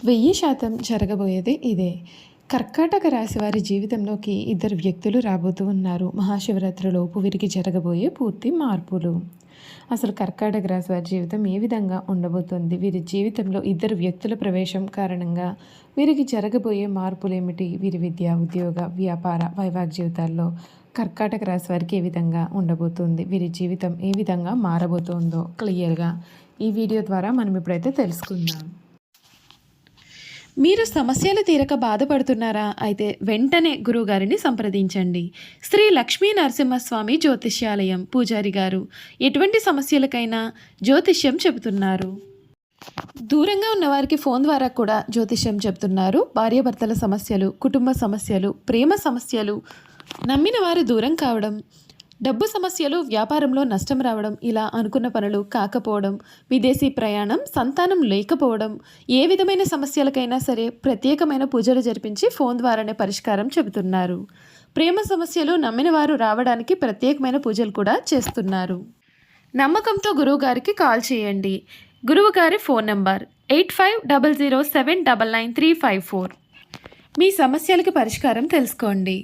1000% జరగబోయేది ఇదే. కర్కాటక రాశి వారి జీవితంలోకి ఇద్దరు వ్యక్తులు రాబోతూ ఉన్నారు. మహాశివరాత్రిలోపు వీరికి జరగబోయే పూర్తి మార్పులు. అసలు కర్కాటక రాశి వారి జీవితం ఏ విధంగా ఉండబోతుంది? వీరి జీవితంలో ఇద్దరు వ్యక్తుల ప్రవేశం కారణంగా వీరికి జరగబోయే మార్పులేమిటి? వీరి విద్య, ఉద్యోగ, వ్యాపార, వైవాహిక జీవితాల్లో కర్కాటక రాశి వారికి ఏ విధంగా ఉండబోతుంది? వీరి జీవితం ఏ విధంగా మారబోతుందో క్లియర్గా ఈ వీడియో ద్వారా మనం ఇప్పుడైతే తెలుసుకుందాం. మీరు సమస్యలు తీరక బాధపడుతున్నారా? అయితే వెంటనే గురువుగారిని సంప్రదించండి. శ్రీ లక్ష్మీ నరసింహస్వామి జ్యోతిష్యాలయం పూజారి గారు ఎటువంటి సమస్యలకైనా జ్యోతిష్యం చెబుతున్నారు. దూరంగా ఉన్నవారికి ఫోన్ ద్వారా కూడా జ్యోతిష్యం చెబుతున్నారు. భార్యాభర్తల సమస్యలు, కుటుంబ సమస్యలు, ప్రేమ సమస్యలు, నమ్మిన వారు దూరం కావడం, డబ్బు సమస్యలు, వ్యాపారంలో నష్టం రావడం, ఇలా అనుకున్న పనులు కాకపోవడం, విదేశీ ప్రయాణం, సంతానం లేకపోవడం, ఏ విధమైన సమస్యలకైనా సరే ప్రత్యేకమైన పూజలు జరిపించి ఫోన్ ద్వారానే పరిష్కారం చెబుతున్నారు. ప్రేమ సమస్యలు నమ్మిన వారు రావడానికి ప్రత్యేకమైన పూజలు కూడా చేస్తున్నారు. నమ్మకంతో గురువుగారికి కాల్ చేయండి. గురువుగారి ఫోన్ నంబర్ 8500799354. మీ సమస్యలకి పరిష్కారం తెలుసుకోండి.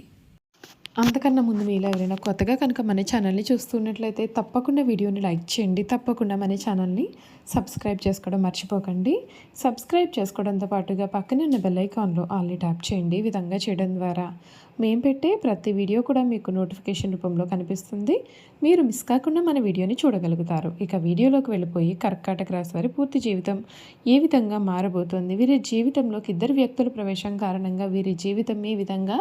అంతకన్నా ముందు మీలో ఎవరైనా కొత్తగా కనుక మన ఛానల్ని చూస్తున్నట్లయితే తప్పకుండా వీడియోని లైక్ చేయండి. తప్పకుండా మన ఛానల్ని సబ్స్క్రైబ్ చేసుకోవడం మర్చిపోకండి. సబ్స్క్రైబ్ చేసుకోవడంతో పాటుగా పక్కన ఉన్న బెల్ ఐకాన్లో ఆల్ని ట్యాప్ చేయండి. ఈ విధంగా చేయడం ద్వారా మేము పెట్టే ప్రతి వీడియో కూడా మీకు నోటిఫికేషన్ రూపంలో కనిపిస్తుంది. మీరు మిస్ కాకుండా మన వీడియోని చూడగలుగుతారు. ఇక వీడియోలోకి వెళ్ళిపోయి కర్కాటక రాశి వారి పూర్తి జీవితం ఏ విధంగా మారబోతోంది? వీరి జీవితంలోకి ఇద్దరు వ్యక్తుల ప్రవేశం కారణంగా వీరి జీవితం ఏ విధంగా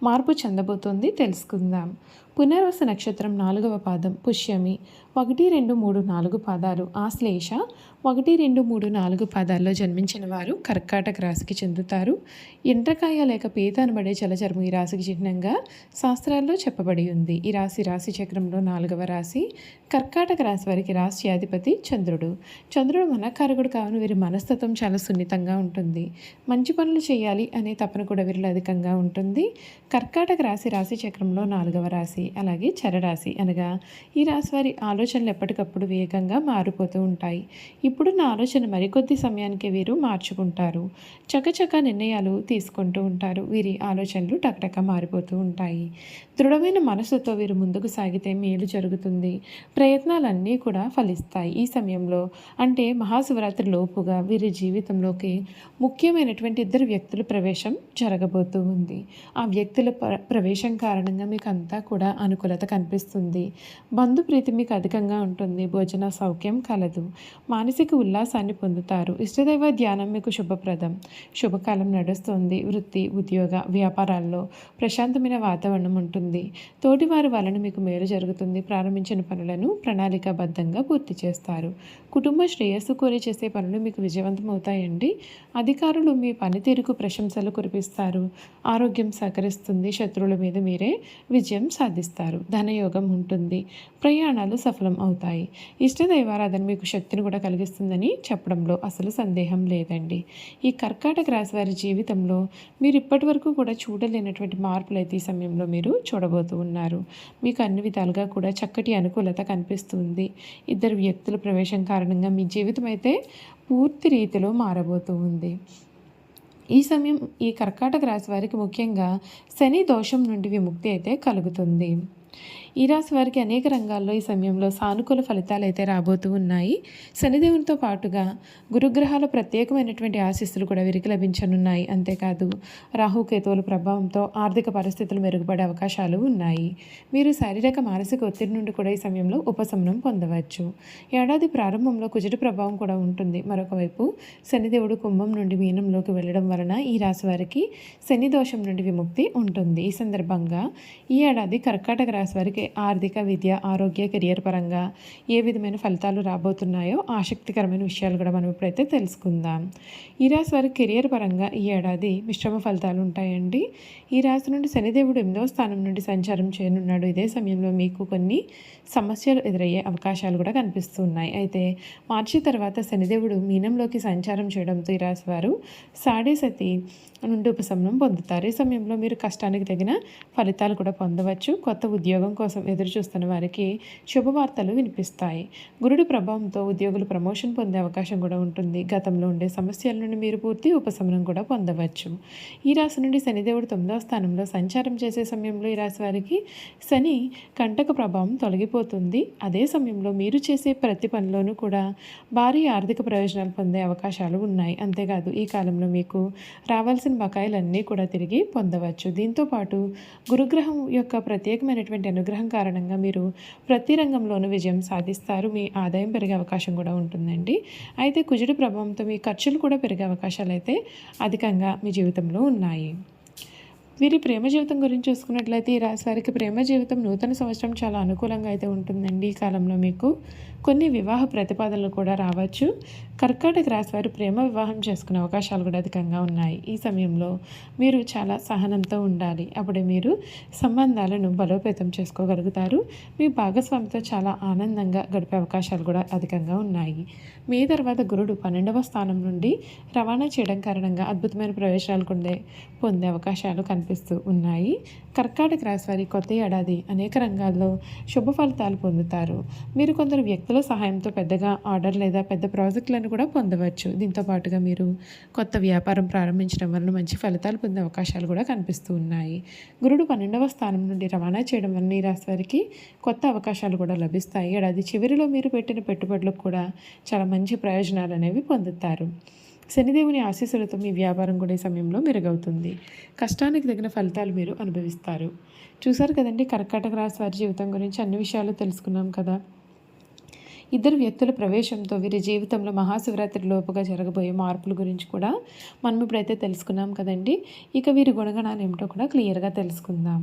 మార్పు చెందబోతోంది తెలుసుకుందాం. పునర్వసు నక్షత్రం 4వ పాదం పుష్యమి 1, 2, 3, 4 పాదాలు, ఆశ్లేష 1, 2, 3, 4 పాదాల్లో జన్మించిన వారు కర్కాటక రాశికి చెందుతారు. ఎండ్రకాయ లేక పీత అనబడే జలచర్మం ఈ రాశికి చిహ్నంగా శాస్త్రాల్లో చెప్పబడి ఉంది. ఈ రాశి చక్రంలో 4వ రాశి. కర్కాటక రాశి వారికి రాశ్యాధిపతి చంద్రుడు. చంద్రుడు మనకారకుడు కావున వీరి మనస్తత్వం చాలా సున్నితంగా ఉంటుంది. మంచి పనులు చేయాలి అనే తపన కూడా వీరిలో అధికంగా ఉంటుంది. కర్కాటక రాశి చక్రంలో 4వ రాశి. అలాగే చరరాశి అనగా ఈ రాశి వారి ఆలోచనలు ఎప్పటికప్పుడు వేగంగా మారిపోతూ ఉంటాయి. ఇప్పుడున్న ఆలోచన మరికొద్ది సమయానికి వీరు మార్చుకుంటారు. చకచక నిర్ణయాలు తీసుకుంటూ ఉంటారు. వీరి ఆలోచనలు టకటక మారిపోతూ ఉంటాయి. దృఢమైన మనసుతో వీరు ముందుకు సాగితే మేలు జరుగుతుంది. ప్రయత్నాలన్నీ కూడా ఫలిస్తాయి. ఈ సమయంలో అంటే మహాశివరాత్రి లోపుగా వీరి జీవితంలోకి ముఖ్యమైనటువంటి ఇద్దరు వ్యక్తుల ప్రవేశం జరగబోతూ ఉంది. ఆ వ్యక్తుల ప్రవేశం కారణంగా మీకు అంతా కూడా అనుకూలత కనిపిస్తుంది. బంధుప్రీతి మీకు అధికంగా ఉంటుంది. భోజన సౌఖ్యం కలదు. మానసిక ఉల్లాసాన్ని పొందుతారు. ఇష్టదైవ ధ్యానం మీకు శుభప్రదం. శుభకాలం నడుస్తుంది. వృత్తి, ఉద్యోగ, వ్యాపారాల్లో ప్రశాంతమైన వాతావరణం ఉంటుంది. తోటివారి వలన మీకు మేలు జరుగుతుంది. ప్రారంభించిన పనులను ప్రణాళికాబద్ధంగా పూర్తి చేస్తారు. కుటుంబ శ్రేయస్సు కోరి చేసే పనులు మీకు విజయవంతమవుతాయండి. అధికారులు మీ పనితీరుకు ప్రశంసలు కురిపిస్తారు. ఆరోగ్యం సహకరిస్తుంది. శత్రువుల మీద మీరే విజయం సాధిస్తారు. ధనయోగం ఉంటుంది. ప్రయాణాలు సఫలం అవుతాయి. ఇష్టదైవారాధన మీకు శక్తిని కూడా కలిగిస్తుందని చెప్పడంలో అసలు సందేహం లేదండి. ఈ కర్కాటక రాశి వారి జీవితంలో మీరు ఇప్పటి వరకు కూడా చూడలేనటువంటి మార్పులు అయితే ఈ సమయంలో మీరు చూడబోతూ ఉన్నారు. మీకు అన్ని విధాలుగా కూడా చక్కటి అనుకూలత కనిపిస్తుంది. ఇద్దరు వ్యక్తుల ప్రవేశం కారణంగా మీ జీవితం అయితే పూర్తి రీతిలో మారబోతూ ఉంది. ఈ సమయం ఈ కర్కాటక రాశి వారికి ముఖ్యంగా శని దోషం నుండి విముక్తి అయితే కలుగుతుంది. ఈ రాశి వారికి అనేక రంగాల్లో ఈ సమయంలో సానుకూల ఫలితాలు అయితే రాబోతూ ఉన్నాయి. శనిదేవునితో పాటుగా గురుగ్రహాల ప్రత్యేకమైనటువంటి ఆశీస్సులు కూడా వీరికి లభించనున్నాయి. అంతేకాదు రాహుకేతువుల ప్రభావంతో ఆర్థిక పరిస్థితులు మెరుగుపడే అవకాశాలు ఉన్నాయి. మీరు శారీరక మానసిక ఒత్తిడి నుండి కూడా ఈ సమయంలో ఉపశమనం పొందవచ్చు. ఏడాది ప్రారంభంలో కుజుడి ప్రభావం కూడా ఉంటుంది. మరొక వైపు శనిదేవుడు కుంభం నుండి మీనంలోకి వెళ్ళడం వలన ఈ రాశి వారికి శని దోషం నుండి విముక్తి ఉంటుంది. ఈ సందర్భంగా ఈ ఏడాది కర్కాటక రాశి వారికి ఆర్థిక, విద్య, ఆరోగ్య, కెరియర్ పరంగా ఏ విధమైన ఫలితాలు రాబోతున్నాయో ఆసక్తికరమైన విషయాలు కూడా మనం ఇప్పుడైతే తెలుసుకుందాం. ఈ రాశి వారికి కెరియర్ పరంగా ఈ ఏడాది మిశ్రమ ఫలితాలు ఉంటాయండి. ఈ రాశి నుండి శనిదేవుడు 8వ స్థానం నుండి సంచారం చేయనున్నాడు. ఇదే సమయంలో మీకు కొన్ని సమస్యలు ఎదురయ్యే అవకాశాలు కూడా కనిపిస్తున్నాయి. అయితే మార్చి తర్వాత శనిదేవుడు మీనంలోకి సంచారం చేయడంతో ఈ రాశి వారు సాడేసతి నుండి ఉపశమనం పొందుతారు. ఈ సమయంలో మీరు కష్టానికి తగిన ఫలితాలు కూడా పొందవచ్చు. కొత్త ఉద్యోగ ఉద్యోగం కోసం ఎదురు చూస్తున్న వారికి శుభవార్తలు వినిపిస్తాయి. గురుడి ప్రభావంతో ఉద్యోగులు ప్రమోషన్ పొందే అవకాశం కూడా ఉంటుంది. గతంలో ఉండే సమస్యల నుండి మీరు పూర్తి ఉపశమనం కూడా పొందవచ్చు. ఈ రాశి నుండి శనిదేవుడు 9వ స్థానంలో సంచారం చేసే సమయంలో ఈ రాశి వారికి శని కంటక ప్రభావం తొలగిపోతుంది. అదే సమయంలో మీరు చేసే ప్రతి పనిలోనూ కూడా భారీ ఆర్థిక ప్రయోజనాలు పొందే అవకాశాలు ఉన్నాయి. అంతేకాదు ఈ కాలంలో మీకు రావాల్సిన బకాయిలన్నీ కూడా తిరిగి పొందవచ్చు. దీంతోపాటు గురుగ్రహం యొక్క ప్రత్యేకమైనటువంటి అనుగ్రహం కారణంగా మీరు ప్రతి రంగంలోనూ విజయం సాధిస్తారు. మీ ఆదాయం పెరిగే అవకాశం కూడా ఉంటుందండి. అయితే కుజుడి ప్రభావంతో మీ ఖర్చులు కూడా పెరిగే అవకాశాలు అయితే అధికంగా మీ జీవితంలో ఉన్నాయి. వీరి ప్రేమ జీవితం గురించి చూసుకున్నట్లయితే ఈ రాశి వారికి ప్రేమ జీవితం నూతన సంవత్సరం చాలా అనుకూలంగా అయితే ఉంటుందండి. ఈ కాలంలో మీకు కొన్ని వివాహ ప్రతిపాదనలు కూడా రావచ్చు. కర్కాటక రాశి వారు ప్రేమ వివాహం చేసుకునే అవకాశాలు కూడా అధికంగా ఉన్నాయి. ఈ సమయంలో మీరు చాలా సహనంతో ఉండాలి. అప్పుడే మీరు సంబంధాలను బలోపేతం చేసుకోగలుగుతారు. మీ భాగస్వామితో చాలా ఆనందంగా గడిపే అవకాశాలు కూడా అధికంగా ఉన్నాయి. మీ తర్వాత గురుడు 12వ స్థానం నుండి రవాణా చేయడం కారణంగా అద్భుతమైన ప్రయోజనాలు పొందే అవకాశాలు కనిపిస్తూ ఉన్నాయి. కర్కాటక రాశి వారి కొత్త ఏడాది అనేక రంగాల్లో శుభ ఫలితాలు పొందుతారు. మీరు కొందరు వ్యక్తుల సహాయంతో పెద్దగా ఆర్డర్ లేదా పెద్ద ప్రాజెక్టులను కూడా పొందవచ్చు. దీంతో పాటుగా మీరు కొత్త వ్యాపారం ప్రారంభించడం వలన మంచి ఫలితాలు పొందే అవకాశాలు కూడా కనిపిస్తూ ఉన్నాయి. గురుడు 12వ స్థానం నుండి రవాణా చేయడం వలన ఈ రాశి వారికి కొత్త అవకాశాలు కూడా లభిస్తాయి. ఏడాది చివరిలో మీరు పెట్టిన పెట్టుబడులకు కూడా చాలా మంచి ప్రయోజనాలు అనేవి పొందుతారు. శనిదేవుని ఆశీస్సులతో మీ వ్యాపారం కూడా ఈ సమయంలో మెరుగవుతుంది. కష్టానికి తగిన ఫలితాలు మీరు అనుభవిస్తారు. చూసారు కదండి, కర్కాటక రాశి వారి జీవితం గురించి అన్ని విషయాలు తెలుసుకున్నాం కదా. ఇద్దరు వ్యక్తుల ప్రవేశంతో వీరి జీవితంలో మహాశివరాత్రి లోపుగా జరగబోయే మార్పుల గురించి కూడా మనం ఇప్పుడైతే తెలుసుకున్నాం కదండి. ఇక వీరి గుణగణాలు ఏమిటో కూడా క్లియర్గా తెలుసుకుందాం.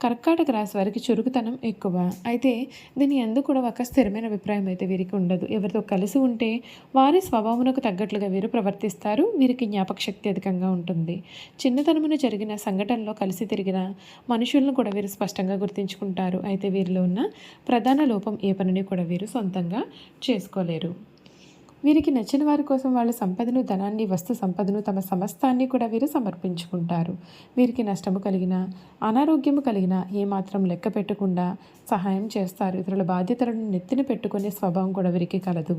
కర్కాటక రాశి వారికి చురుకుతనం ఎక్కువ. అయితే దీని ఎందుకు కూడా ఒక స్థిరమైన అభిప్రాయం అయితే వీరికి ఉండదు. ఎవరితో కలిసి ఉంటే వారి స్వభావమునకు తగ్గట్లుగా వీరు ప్రవర్తిస్తారు. వీరికి జ్ఞాపక శక్తి అధికంగా ఉంటుంది. చిన్నతనమున జరిగిన సంఘటనలో కలిసి తిరిగిన మనుషులను కూడా వీరు స్పష్టంగా గుర్తించుకుంటారు. అయితే వీరిలో ఉన్న ప్రధాన లోపం ఏ పనిని కూడా వీరు సొంతంగా చేసుకోలేరు. వీరికి నచ్చిన వారి కోసం వాళ్ళ సంపదను, ధనాన్ని, వస్తు సంపదను, తమ సమస్తాన్ని కూడా వీరు సమర్పించుకుంటారు. వీరికి నష్టము కలిగిన, అనారోగ్యము కలిగిన ఏమాత్రం లెక్క పెట్టకుండా సహాయం చేస్తారు. ఇతరుల బాధ్యతలను నెత్తిన పెట్టుకునే స్వభావం కూడా వీరికి కలదు.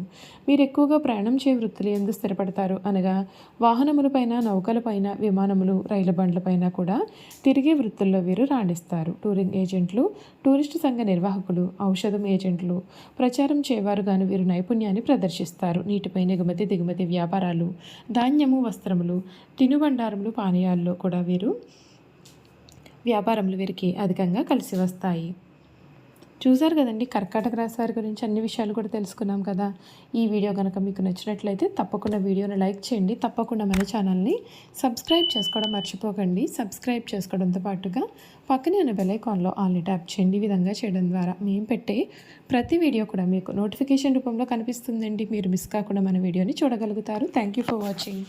వీరు ఎక్కువగా ప్రయాణం చే వృత్తులు ఎందుకు స్థిరపడతారు అనగా వాహనములపైన, నౌకలపైన, విమానములు, రైలు బండ్లపైన కూడా తిరిగే వృత్తుల్లో వీరు రాణిస్తారు. టూరింగ్ ఏజెంట్లు, టూరిస్టు సంఘ నిర్వాహకులు, ఔషధం ఏజెంట్లు, ప్రచారం చేయవారు గాను వీరు నైపుణ్యాన్ని ప్రదర్శిస్తారు. నీటిపై ఎగుమతి దిగుమతి వ్యాపారాలు, ధాన్యము, వస్త్రములు, తినుబండారములు, పానీయాల్లో కూడా వ్యాపారములు వీరికి అధికంగా కలిసి వస్తాయి. చూసారు కదండి, కర్కాటక రాశి వారి గురించి అన్ని విషయాలు కూడా తెలుసుకున్నాం కదా. ఈ వీడియో కనుక మీకు నచ్చినట్లయితే తప్పకుండా వీడియోని లైక్ చేయండి. తప్పకుండా మన ఛానల్ని సబ్స్క్రైబ్ చేసుకోవడం మర్చిపోకండి. సబ్స్క్రైబ్ చేసుకోవడంతో పాటుగా పక్కనే ఉన్న బెల్ ఐకాన్లో ఆల్ని ట్యాప్ చేయండి. ఈ విధంగా చేయడం ద్వారా మేము పెట్టే ప్రతి వీడియో కూడా మీకు నోటిఫికేషన్ రూపంలో కనిపిస్తుందండి. మీరు మిస్ కాకుండా మన వీడియోని చూడగలుగుతారు. Thank you for watching.